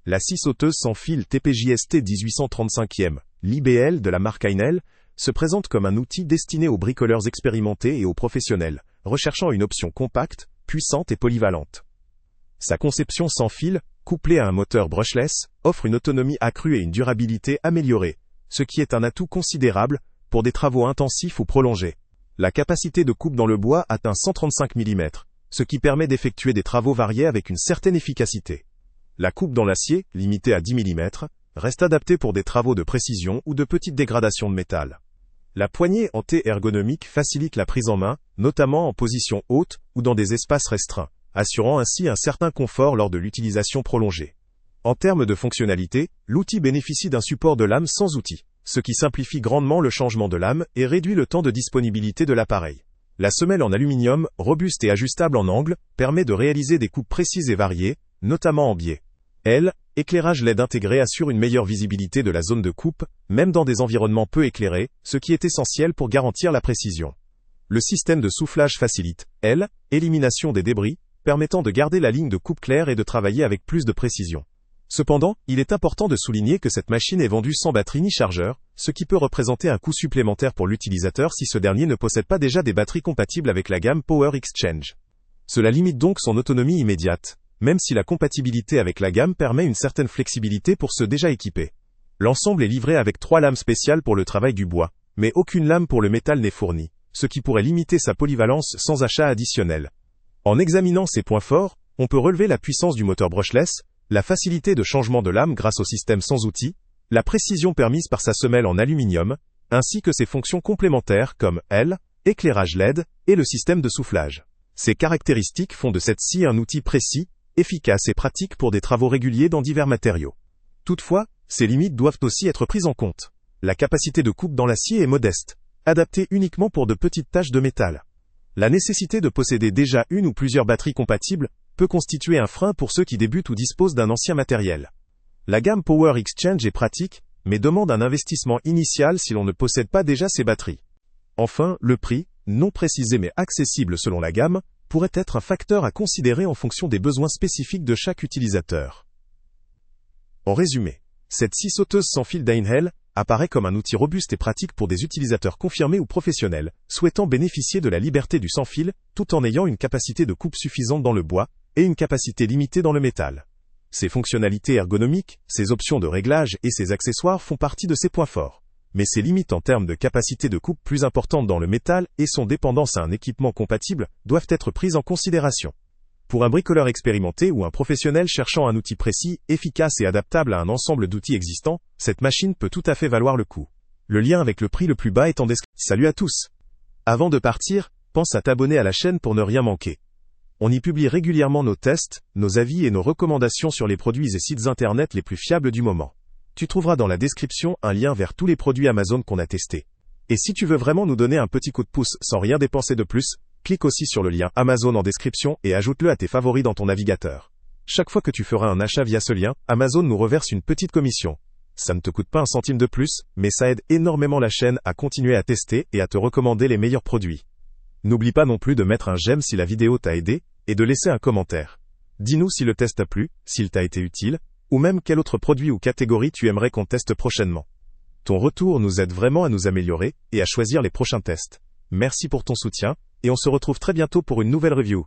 La scie sauteuse sans fil TPJST 1835e, l'IBL de la marque Heinel, se présente comme un outil destiné aux bricoleurs expérimentés et aux professionnels, recherchant une option compacte, puissante et polyvalente. Sa conception sans fil, couplée à un moteur brushless, offre une autonomie accrue et une durabilité améliorée, ce qui est un atout considérable pour des travaux intensifs ou prolongés. La capacité de coupe dans le bois atteint 135 mm, ce qui permet d'effectuer des travaux variés avec une certaine efficacité. La coupe dans l'acier, limitée à 10 mm, reste adaptée pour des travaux de précision ou de petites dégradations de métal. La poignée anti-ergonomique facilite la prise en main, notamment en position haute ou dans des espaces restreints, assurant ainsi un certain confort lors de l'utilisation prolongée. En termes de fonctionnalité, l'outil bénéficie d'un support de lame sans outil, ce qui simplifie grandement le changement de lame et réduit le temps de disponibilité de l'appareil. La semelle en aluminium, robuste et ajustable en angle, permet de réaliser des coupes précises et variées, notamment en biais. Éclairage LED intégré assure une meilleure visibilité de la zone de coupe, même dans des environnements peu éclairés, ce qui est essentiel pour garantir la précision. Le système de soufflage facilite, élimination des débris, permettant de garder la ligne de coupe claire et de travailler avec plus de précision. Cependant, il est important de souligner que cette machine est vendue sans batterie ni chargeur, ce qui peut représenter un coût supplémentaire pour l'utilisateur si ce dernier ne possède pas déjà des batteries compatibles avec la gamme Power Exchange. Cela limite donc son autonomie immédiate, même si la compatibilité avec la gamme permet une certaine flexibilité pour ceux déjà équipés. L'ensemble est livré avec 3 lames spéciales pour le travail du bois, mais aucune lame pour le métal n'est fournie, ce qui pourrait limiter sa polyvalence sans achat additionnel. En examinant ses points forts, on peut relever la puissance du moteur brushless, la facilité de changement de lame grâce au système sans outil, la précision permise par sa semelle en aluminium, ainsi que ses fonctions complémentaires comme éclairage LED et le système de soufflage. Ces caractéristiques font de cette scie un outil précis, efficace et pratique pour des travaux réguliers dans divers matériaux. Toutefois, ces limites doivent aussi être prises en compte. La capacité de coupe dans l'acier est modeste, adaptée uniquement pour de petites taches de métal. La nécessité de posséder déjà une ou plusieurs batteries compatibles peut constituer un frein pour ceux qui débutent ou disposent d'un ancien matériel. La gamme Power Exchange est pratique, mais demande un investissement initial si l'on ne possède pas déjà ces batteries. Enfin, le prix, non précisé mais accessible selon la gamme, pourrait être un facteur à considérer en fonction des besoins spécifiques de chaque utilisateur. En résumé, cette scie sauteuse sans fil d'Heinel apparaît comme un outil robuste et pratique pour des utilisateurs confirmés ou professionnels, souhaitant bénéficier de la liberté du sans fil, tout en ayant une capacité de coupe suffisante dans le bois, et une capacité limitée dans le métal. Ses fonctionnalités ergonomiques, ses options de réglage et ses accessoires font partie de ses points forts. Mais ses limites en termes de capacité de coupe plus importantes dans le métal et son dépendance à un équipement compatible doivent être prises en considération. Pour un bricoleur expérimenté ou un professionnel cherchant un outil précis, efficace et adaptable à un ensemble d'outils existants, cette machine peut tout à fait valoir le coup. Le lien avec le prix le plus bas est en description. Salut à tous! Avant de partir, pense à t'abonner à la chaîne pour ne rien manquer. On y publie régulièrement nos tests, nos avis et nos recommandations sur les produits et sites internet les plus fiables du moment. Tu trouveras dans la description un lien vers tous les produits Amazon qu'on a testés. Et si tu veux vraiment nous donner un petit coup de pouce sans rien dépenser de plus, clique aussi sur le lien Amazon en description et ajoute-le à tes favoris dans ton navigateur. Chaque fois que tu feras un achat via ce lien, Amazon nous reverse une petite commission. Ça ne te coûte pas un centime de plus, mais ça aide énormément la chaîne à continuer à tester et à te recommander les meilleurs produits. N'oublie pas non plus de mettre un j'aime si la vidéo t'a aidé, et de laisser un commentaire. Dis-nous si le test t'a plu, s'il t'a été utile, ou même quel autre produit ou catégorie tu aimerais qu'on teste prochainement. Ton retour nous aide vraiment à nous améliorer et à choisir les prochains tests. Merci pour ton soutien, et on se retrouve très bientôt pour une nouvelle review.